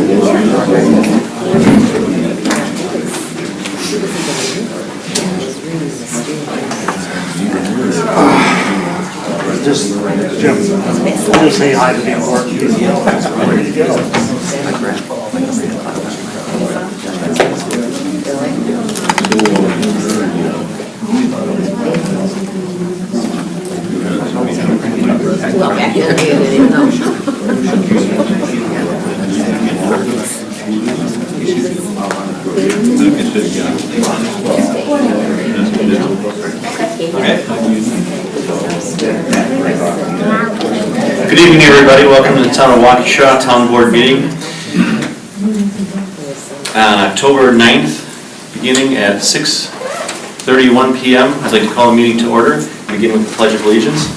Just, Jim, just say hi to me at work. Ready to go. Well, back in the day, they didn't know. Good evening, everybody. Welcome to the Town of Waukesha Town Board meeting on October 9th, beginning at 6:31 p.m. I'd like to call the meeting to order. Begin with the Pledge of Allegiance.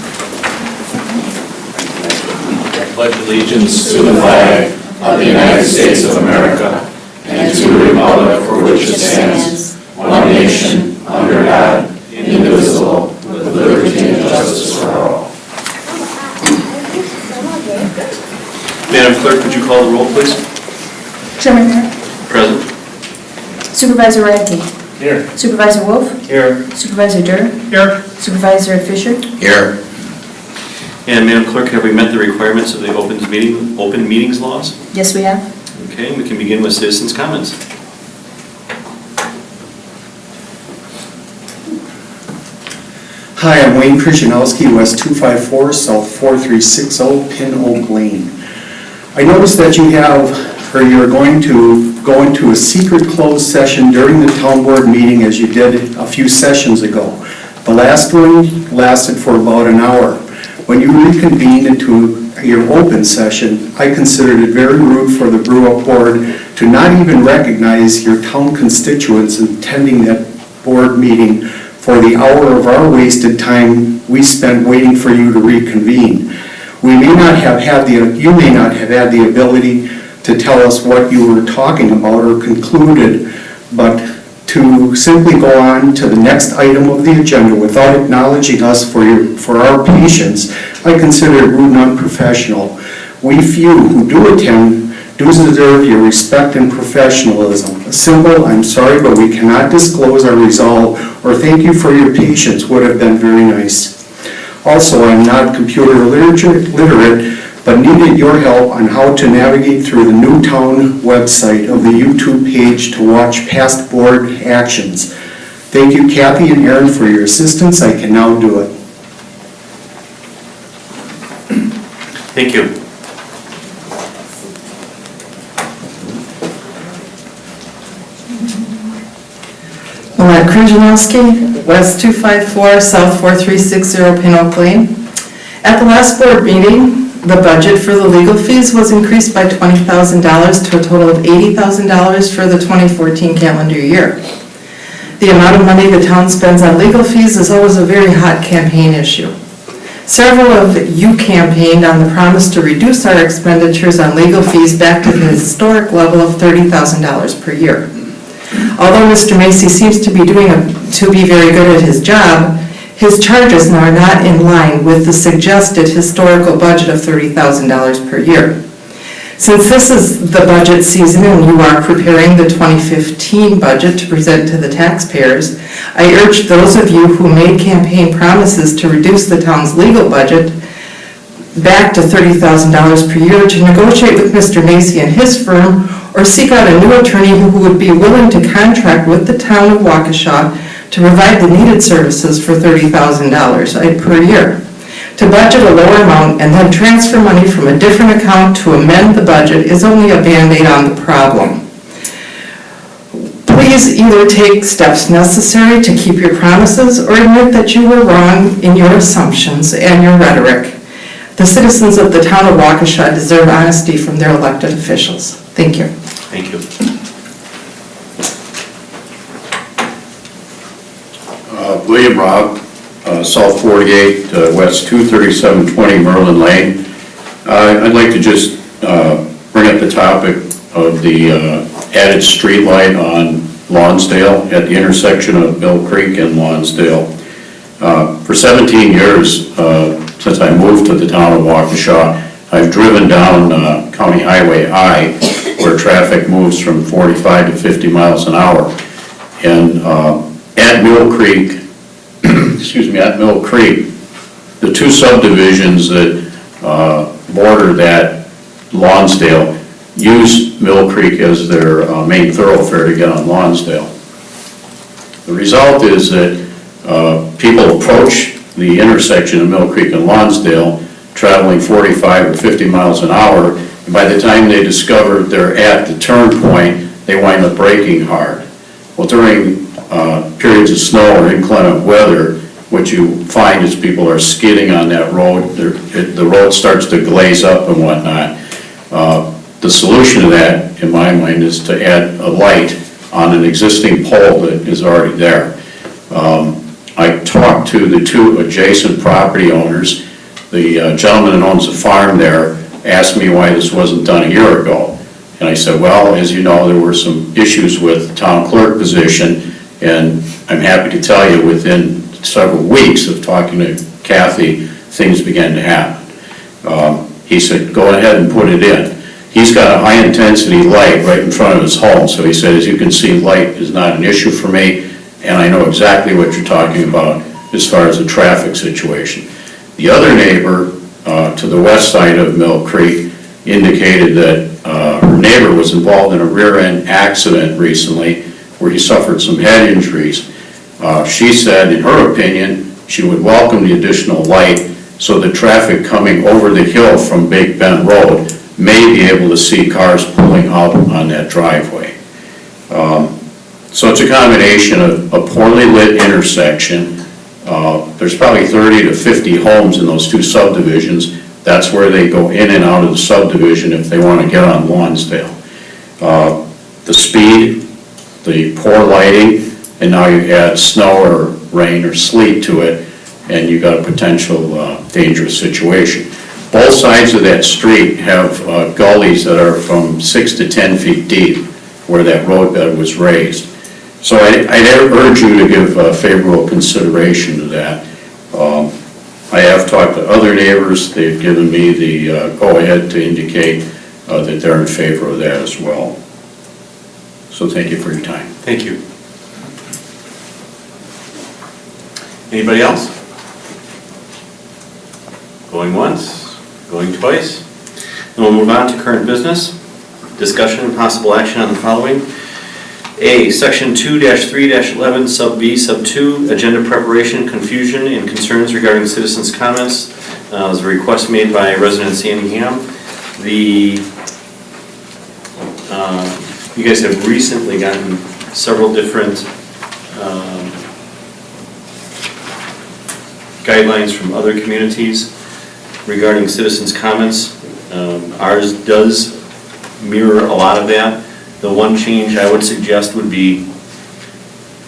I pledge allegiance to the flag of the United States of America and to the republic for which it stands, one nation, under God, indivisible, with liberty and justice for all. Madam Clerk, would you call the roll, please? Chairman Mayor. Present. Supervisor Radke. Here. Supervisor Wolf. Here. Supervisor Durr. Here. Supervisor Fisher. Here. And Madam Clerk, have we met the requirements of the open meetings laws? Yes, we have. Okay, we can begin with citizens' comments. Hi, I'm Wayne Krzyzanowski, West 254, South 4360, Pin Oak Lane. I noticed that you're going to go into a secret closed session during the town board meeting as you did a few sessions ago. The last one lasted for about an hour. When you reconvened into your open session, I considered it very rude for the Brew-Up Board to not even recognize your town constituents attending that board meeting for the hour of our wasted time we spent waiting for you to reconvene. You may not have had the ability to tell us what you were talking about or concluded, but to simply go on to the next item of the agenda without acknowledging us for our patience, I consider it rude and unprofessional. We few who do attend do deserve your respect and professionalism. A simple, I'm sorry, but we cannot disclose our resolve, or thank you for your patience would have been very nice. Also, I'm not computer literate, but needed your help on how to navigate through the Newtown website of the YouTube page to watch past board actions. Thank you, Kathy and Aaron, for your assistance. I can now do it. Thank you. Laura Krzyzanowski, West 254, South 4360, Pin Oak Lane. At the last board meeting, the budget for the legal fees was increased by $20,000 to a total of $80,000 for the 2014 calendar year. The amount of money the town spends on legal fees is always a very hot campaign issue. Several of you campaigned on the promise to reduce our expenditures on legal fees back to the historic level of $30,000 per year. Although Mr. Macy seems to be very good at his job, his charges are not in line with the suggested historical budget of $30,000 per year. Since this is the budget season and you are preparing the 2015 budget to present to the taxpayers, I urge those of you who made campaign promises to reduce the town's legal budget back to $30,000 per year to negotiate with Mr. Macy and his firm, or seek out a new attorney who would be willing to contract with the town of Waukesha to provide the needed services for $30,000 per year. To budget a lower amount and then transfer money from a different account to amend the budget is only a Band-Aid on the problem. Please either take steps necessary to keep your promises or admit that you were wrong in your assumptions and your rhetoric. The citizens of the town of Waukesha deserve honesty from their elected officials. Thank you. Thank you. William Robb, South 48, West 23720 Merlin Lane. I'd like to just bring up the topic of the added street light on Lonsdale at the intersection of Mill Creek and Lonsdale. For 17 years, since I moved to the town of Waukesha, I've driven down County Highway I where traffic moves from 45 to 50 miles an hour. And at Mill Creek, at Mill Creek, the two subdivisions that border that Lonsdale use Mill Creek as their main thoroughfare to get on Lonsdale. The result is that people approach the intersection of Mill Creek and Lonsdale traveling 45 or 50 miles an hour, and by the time they discover they're at the turn point, they wind up braking hard. Well, during periods of snow or inclement weather, what you find is people are skidding on that road. The road starts to glaze up and whatnot. The solution to that, in my mind, is to add a light on an existing pole that is already there. I talked to the two adjacent property owners. The gentleman that owns the farm there asked me why this wasn't done a year ago. And I said, well, as you know, there were some issues with the town clerk position, and I'm happy to tell you within several weeks of talking to Kathy, things began to happen. He said, go ahead and put it in. He's got a high-intensity light right in front of his home, so he said, as you can see, light is not an issue for me, and I know exactly what you're talking about as far as the traffic situation. The other neighbor to the west side of Mill Creek indicated that her neighbor was involved in a rear-end accident recently where he suffered some head injuries. She said, in her opinion, she would welcome the additional light so the traffic coming over the hill from Big Bend Road may be able to see cars pulling out on that driveway. So it's a combination of a poorly lit intersection. There's probably 30 to 50 homes in those two subdivisions. That's where they go in and out of the subdivision if they want to get on Lonsdale. The speed, the poor lighting, and now you add snow or rain or sleet to it, and you got a potential dangerous situation. Both sides of that street have gullies that are from 6 to 10 feet deep where that roadbed was raised. So I'd urge you to give favorable consideration to that. I have talked to other neighbors. They've given me the go-ahead to indicate that they're in favor of that as well. So thank you for your time. Thank you. Anybody else? Going once, going twice? Then we'll move on to current business. Discussion and possible action on the following. A, Section 2-3-11, Sub B, Sub 2, Agenda Preparation, Confusion, and Concerns Regarding Citizens' Comments. Was a request made by resident Sandy Ham. You guys have recently gotten several different guidelines from other communities regarding citizens' comments. Ours does mirror a lot of that. The one change I would suggest would be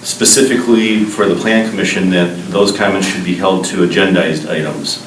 specifically for the Plan Commission that those comments should be held to agendized items.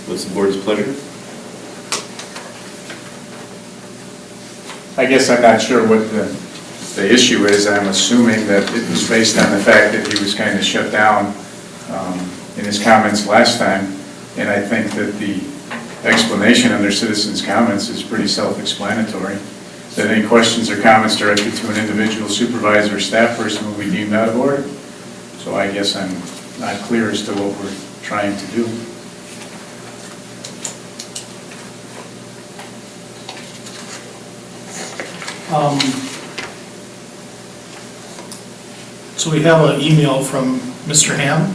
What's the board's pleasure? I guess I'm not sure what the issue is. I'm assuming that it was based on the fact that he was kind of shut down in his comments last time. And I think that the explanation under citizens' comments is pretty self-explanatory. That any questions or comments directed to an individual supervisor or staff person will be deemed out of order. So I guess I'm not clear as to what we're trying to do. So we have an email from Mr. Ham.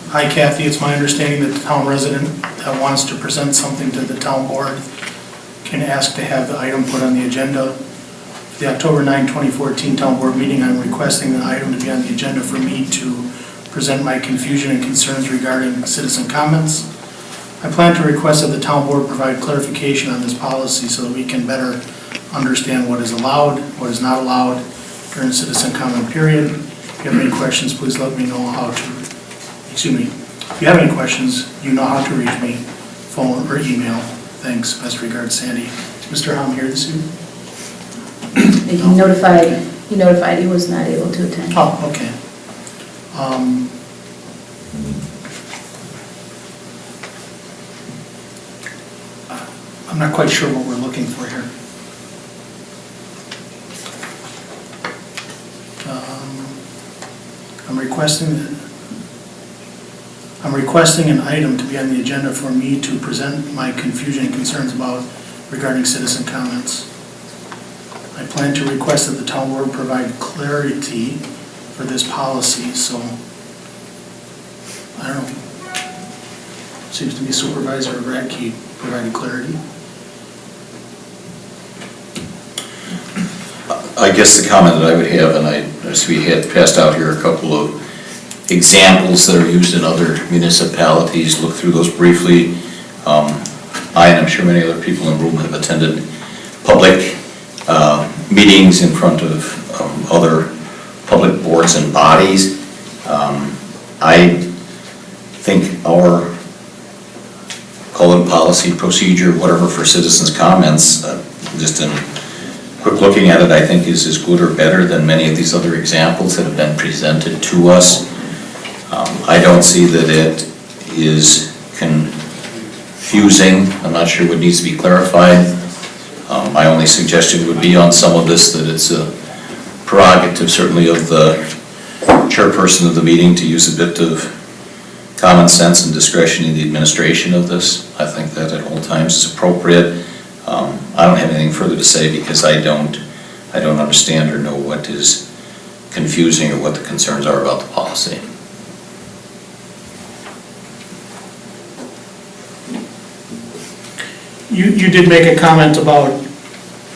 Hi Kathy, it's my understanding that the town resident that wants to present something to the town board can ask to have the item put on the agenda. For the October 9, 2014 town board meeting, I'm requesting the item to be on the agenda for me to present my confusion and concerns regarding citizen comments. I plan to request that the town board provide clarification on this policy so that we can better understand what is allowed, what is not allowed during the citizen comment period. If you have any questions, please let me know how to, excuse me, if you have any questions, you know how to reach me, phone or email. Thanks, best regards, Sandy. Is Mr. Hom here this evening? He notified he was not able to attend. Oh, okay. I'm not quite sure what we're looking for here. I'm requesting an item to be on the agenda for me to present my confusion and concerns about regarding citizen comments. I plan to request that the town board provide clarity for this policy, so, I don't know. Seems to be Supervisor Radke providing clarity. I guess the comment that I would have, and as we had passed out here a couple of examples that are used in other municipalities, look through those briefly. I, and I'm sure many other people in the room, have attended public meetings in front of other public boards and bodies. I think our, call it policy, procedure, whatever, for citizens' comments, just in quick looking at it, I think is as good or better than many of these other examples that have been presented to us. I don't see that it is confusing. I'm not sure what needs to be clarified. My only suggestion would be on some of this that it's a prerogative certainly of the chairperson of the meeting to use a bit of common sense and discretion in the administration of this. I think that at all times is appropriate. I don't have anything further to say because I don't understand or know what is confusing or what the concerns are about the policy. You did make a comment about,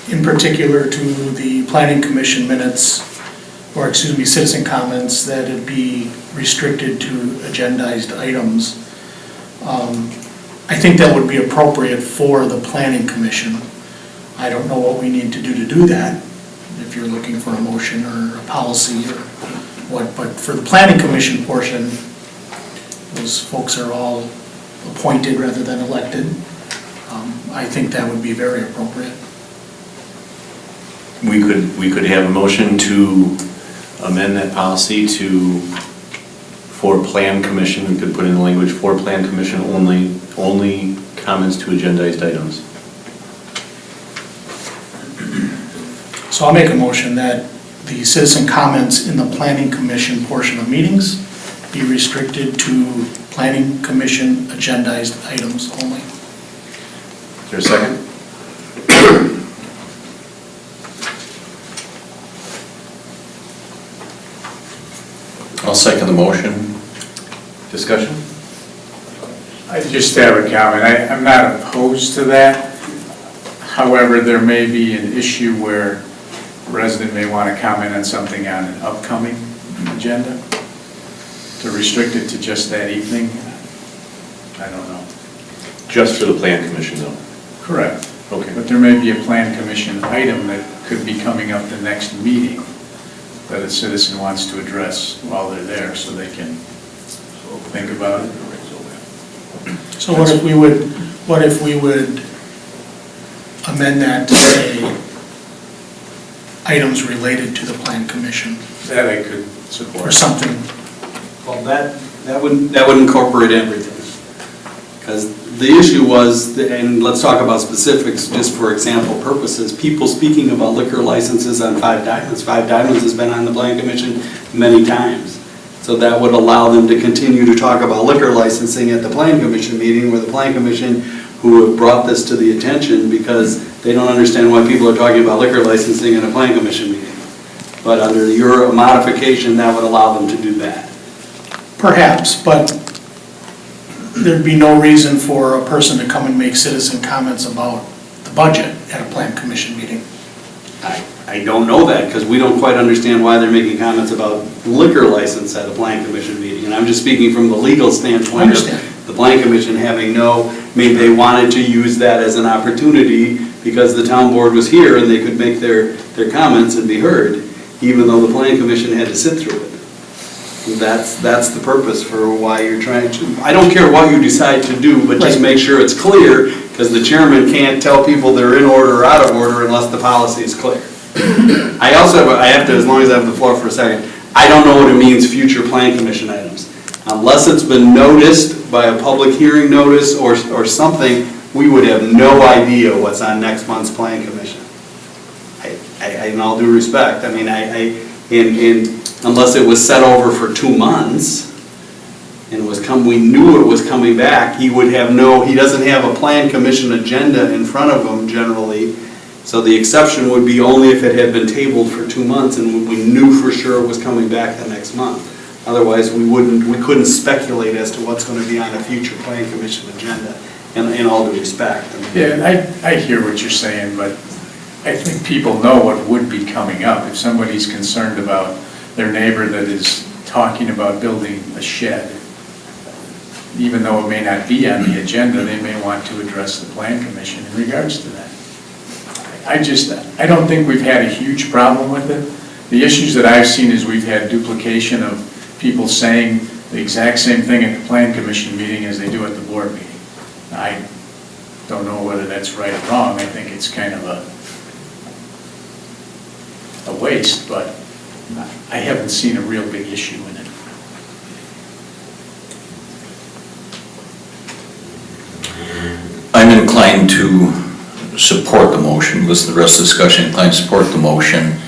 in particular to the planning commission minutes, or excuse me, citizen comments, that it be restricted to agendized items. I think that would be appropriate for the planning commission. I don't know what we need to do that, if you're looking for a motion or a policy or what, but for the planning commission portion, those folks are all appointed rather than elected. I think that would be very appropriate. We could have a motion to amend that policy to, for plan commission, we could put in the language, for plan commission only comments to agendized items. So I'll make a motion that the citizen comments in the planning commission portion of meetings be restricted to planning commission agendized items only. Is there a second? I'll second the motion. Discussion? I just have a comment. I'm not opposed to that. However, there may be an issue where a resident may want to comment on something on an upcoming agenda. To restrict it to just that evening, I don't know. Just for the plan commission though? Correct. Okay. But there may be a plan commission item that could be coming up the next meeting that a citizen wants to address while they're there, so they can think about it. So what if we would amend that to say items related to the plan commission That I could or support. something? Well, that would incorporate everything. Because the issue was, and let's talk about specifics, just for example purposes, people speaking about liquor licenses on Five Diamonds. Five Diamonds has been on the Plan Commission many times. So that would allow them to continue to talk about liquor licensing at the Plan Commission meeting, where the Plan Commission, who have brought this to the attention because they don't understand why people are talking about liquor licensing in a Plan Commission meeting. But under your modification, that would allow them to do that. Perhaps, but there'd be no reason for a person to come and make citizen comments about the budget at a plan commission meeting. I don't know that, because we don't quite understand why they're making comments about liquor license at a Plan Commission meeting. And I'm just speaking from the legal standpoint I understand. of the Plan Commission having maybe they wanted to use that as an opportunity because the town board was here and they could make their comments and be heard, even though the plan commission had to sit through it. That's the purpose for why you're trying to, I don't care what you decide to do, but just make sure it's clear, because the chairman can't tell people they're in order or out of order unless the policy is clear. I have to, as long as I have the floor for a second, I don't know what it means, future plan commission items. Unless it's been noticed by a public hearing notice or something, we would have no idea what's on next month's plan commission. In all due respect, I mean, unless it was set over for 2 months and we knew it was coming back, he doesn't have a plan commission agenda in front of him generally. So the exception would be only if it had been tabled for 2 months and we knew for sure it was coming back the next month. Otherwise, we couldn't speculate as to what's going to be on a future plan commission agenda, in all due respect. Yeah, I hear what you're saying, but I think people know what would be coming up. If somebody's concerned about their neighbor that is talking about building a shed, even though it may not be on the agenda, they may want to address the plan commission in regards to that. I don't think we've had a huge problem with it. The issues that I've seen is we've had duplication of people saying the exact same thing at the plan commission meeting as they do at the board meeting. I don't know whether that's right or wrong. I think it's kind of a waste, but I haven't seen a real big issue in it. I'm inclined to support the motion. Listen to the rest of the discussion, inclined to support the motion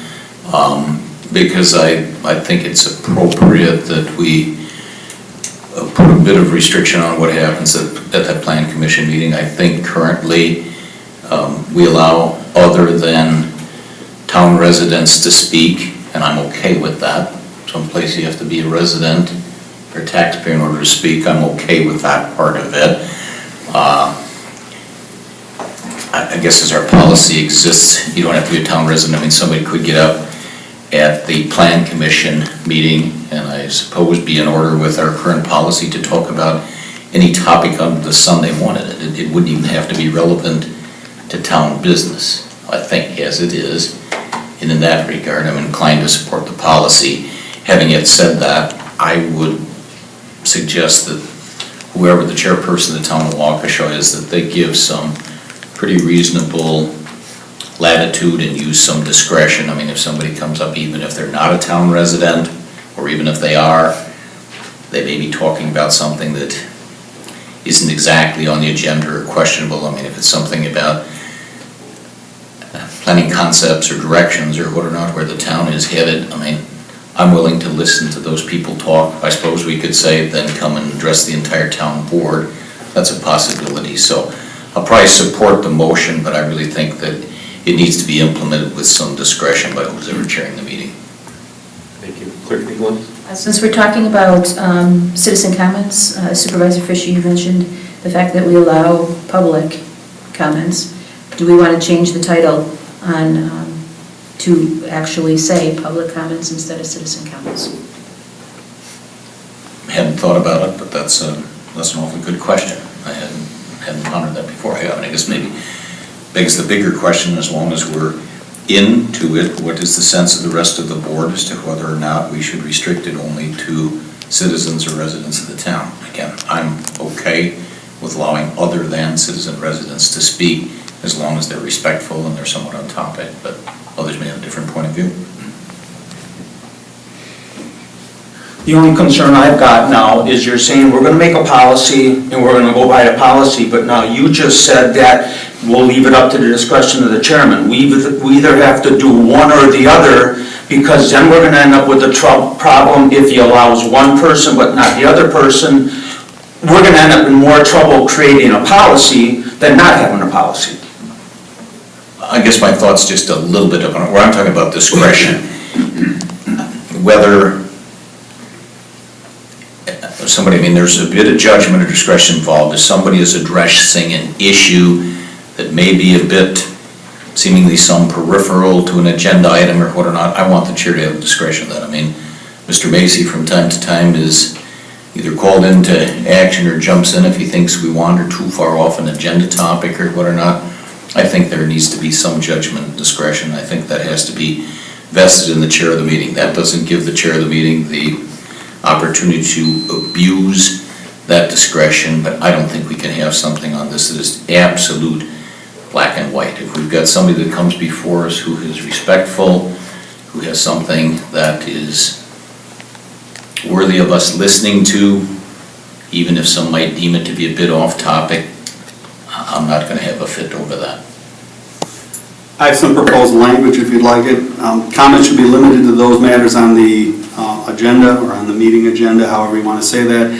because I think it's appropriate that we put a bit of restriction on what happens at that plan commission meeting. I think currently we allow other than town residents to speak, and I'm okay with that. Someplace you have to be a resident or taxpayer in order to speak, I'm okay with that part of it. I guess as our policy exists, you don't have to be a town resident. I mean, somebody could get up at the plan commission meeting and I suppose be in order with our current policy to talk about any topic under the sun they wanted. It wouldn't even have to be relevant to town business, I think, as it is. And in that regard, I'm inclined to support the policy. Having yet said that, I would suggest that whoever the chairperson of the town of Waukesha is, that they give some pretty reasonable latitude and use some discretion. I mean, if somebody comes up, even if they're not a town resident, or even if they are, they may be talking about something that isn't exactly on the agenda or questionable. I mean, if it's something about planning concepts or directions or what or not where the town is headed, I mean, I'm willing to listen to those people talk. I suppose we could say, then come and address the entire town board. That's a possibility. So I'll probably support the motion, but I really think that it needs to be implemented with some discretion by who's ever chairing the meeting. Thank you. Clerk Nicholas? Since we're talking about citizen comments, Supervisor Fisher, you mentioned the fact that we allow public comments. Do we want to change the title on to actually say public comments instead of citizen comments? Hadn't thought about it, but that's an awfully good question. I hadn't pondered that before. I guess maybe begs the bigger question, as long as we're into it, what is the sense of the rest of the board as to whether or not we should restrict it only to citizens or residents of the town? Again, I'm okay with allowing other than citizen residents to speak as long as they're respectful and they're somewhat on topic, but others may have a different point of view. The only concern I've got now is you're saying we're going to make a policy and we're going to go by the policy, but now you just said that we'll leave it up to the discretion of the chairman. We either have to do one or the other, because then we're going to end up with a problem if he allows one person but not the other person. We're going to end up in more trouble creating a policy than not having a policy. I guess my thought's just a little bit of, where I'm talking about discretion, whether somebody, I mean, there's a bit of judgment or discretion involved. If somebody is addressing an issue that may be a bit, seemingly some peripheral to an agenda item or what or not, I want the chair to have discretion of that. I mean, Mr. Macy from time to time is either called into action or jumps in if he thinks we wander too far off an agenda topic or what or not. I think there needs to be some judgment and discretion. I think that has to be vested in the chair of the meeting. That doesn't give the chair of the meeting the opportunity to abuse that discretion, but I don't think we can have something on this that is absolute black and white. If we've got somebody that comes before us who is respectful, who has something that is worthy of us listening to, even if some might deem it to be a bit off topic, I'm not going to have a fit over that. I have some proposed language if you'd like it. Comments should be limited to those matters on the agenda or on the meeting agenda, however you want to say that.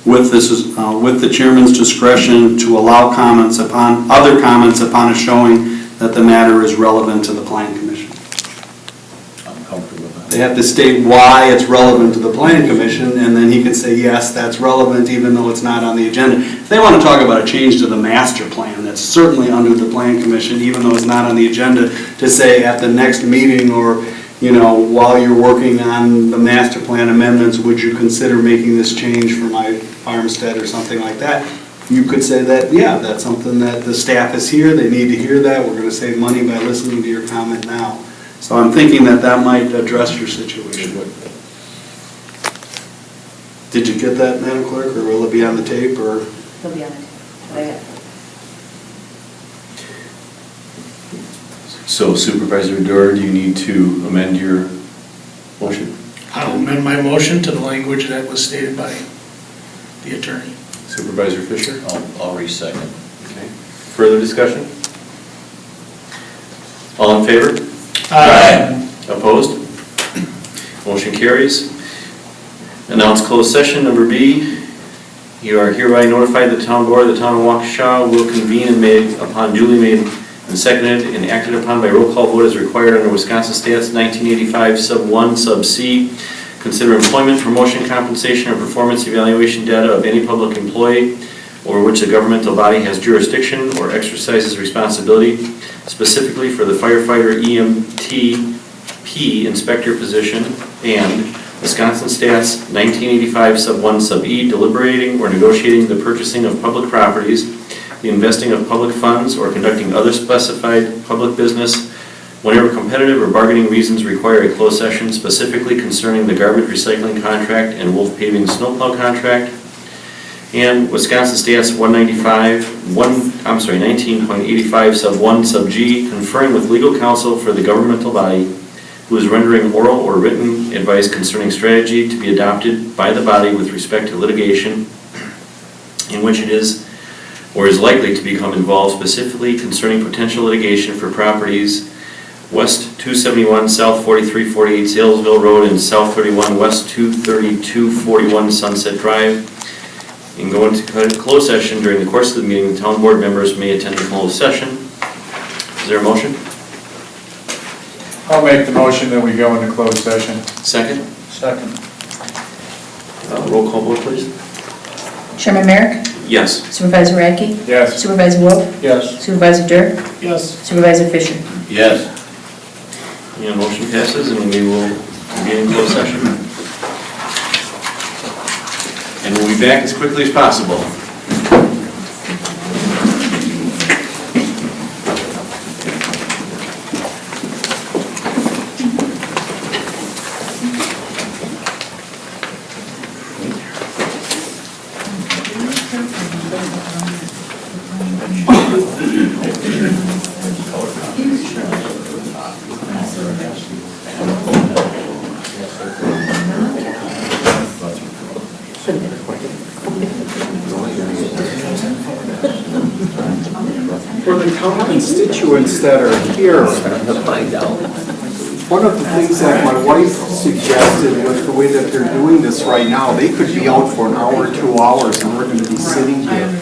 With the chairman's discretion to allow other comments upon a showing that the matter is relevant to the plan commission. I'm comfortable with that. They have to state why it's relevant to the plan commission, and then he can say, yes, that's relevant, even though it's not on the agenda. If they want to talk about a change to the master plan, that's certainly under the plan commission, even though it's not on the agenda, to say at the next meeting or, while you're working on the master plan amendments, would you consider making this change for my farmstead or something like that? You could say that, yeah, that's something that the staff is here, they need to hear that, we're going to save money by listening to your comment now. So I'm thinking that might address your situation. Did you get that, Madam Clerk, or will it be on the tape, or? It'll be on it. So Supervisor Dorr, do you need to amend your motion? I'll amend my motion to the language that was stated by the attorney. Supervisor Fisher? I'll re-second. Okay. Further discussion? All in favor? Opposed? Motion carries. Announce closed session. Number B, you are hereby notified the town board of the town of Waukesha will convene and made upon duly made and seconded and acted upon by roll call vote as required under Wisconsin Stats 1985 sub 1 sub C. Consider employment, promotion, compensation, or performance evaluation data of any public employee over which the governmental body has jurisdiction or exercises responsibility, specifically for the firefighter EMTP inspector position, and Wisconsin Stats 1985 sub 1 sub E, deliberating or negotiating the purchasing of public properties, the investing of public funds, or conducting other specified public business whenever competitive or bargaining reasons require a closed session, specifically concerning the garbage recycling contract and Wolf Paving snowplow contract. And Wisconsin Stats 19.85 sub 1 sub G, conferring with legal counsel for the governmental body who is rendering oral or written advice concerning strategy to be adopted by the body with respect to litigation in which it is or is likely to become involved, specifically concerning potential litigation for properties West 271, South 4348 Salesville Road, and South 31, West 23241 Sunset Drive. And go into closed session during the course of the meeting. The town board members may attend the closed session. Is there a motion? I'll make the motion that we go into closed session. Second? Second. Roll call vote, please. Chairman Merrick? Yes. Supervisor Radke? Yes. Supervisor Wolf? Yes. Supervisor Durr? Yes. Supervisor Fisher? Yes. Yeah, motion passes, and we will be in closed session. And we'll be back as quickly as possible. For the town constituents that are here, one of the things that my wife suggested was the way that they're doing this right now, they could be out for an hour, 2 hours, and we're going to be sitting here.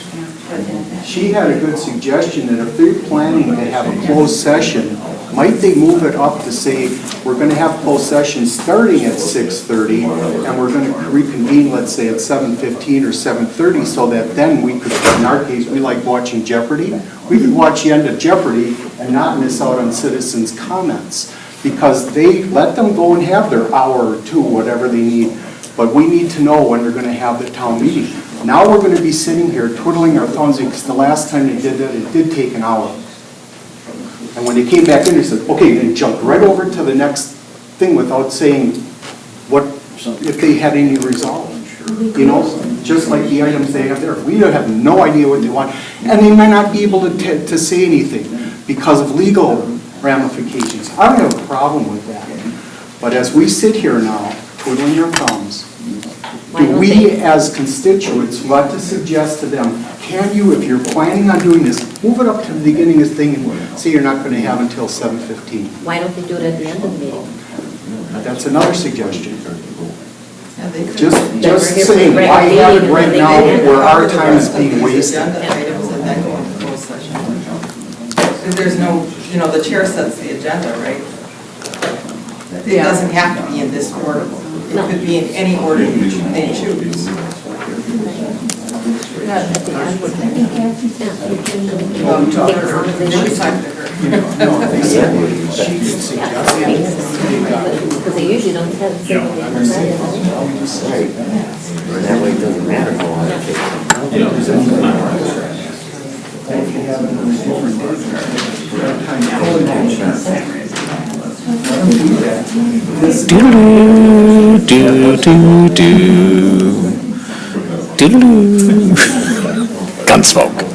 She had a good suggestion that if they're planning to have a closed session, might they move it up to say, we're going to have closed session starting at 6:30, and we're going to reconvene, let's say, at 7:15 or 7:30, so that then we could, in our case, we like watching Jeopardy, we could watch the end of Jeopardy and not miss out on citizens' comments, because they let them go and have their hour or two, whatever they need, but we need to know when they're going to have the town meeting. Now we're gonna be sitting here twiddling our thumbs because the last time they did it did take an hour. And when they came back in, they said, okay, and jumped right over to the next thing without saying what, if they had any resolve. You know, just like the items they have there. We have no idea what they want. And they might not be able to say anything because of legal ramifications. I don't have a problem with that. But as we sit here now, twiddling our thumbs, do we as constituents want to suggest to them, can you, if you're planning on doing this, move it up to the beginning of the thing and say you're not going to have until 7:15? Why don't they do it at the end of the meeting? That's another suggestion. Yeah, they could- Just saying, why have it right now where our time is being wasted? Agenda items and then go into closed session. Because there's no, the chair sets the agenda, right? It doesn't have to be in this order. It could be in any order you they choose. At the end would be. Well, talk to her. She talked to her. No, they said she could suggest it. Because they usually don't have it. That way it doesn't matter how long it takes. Gunsmoke.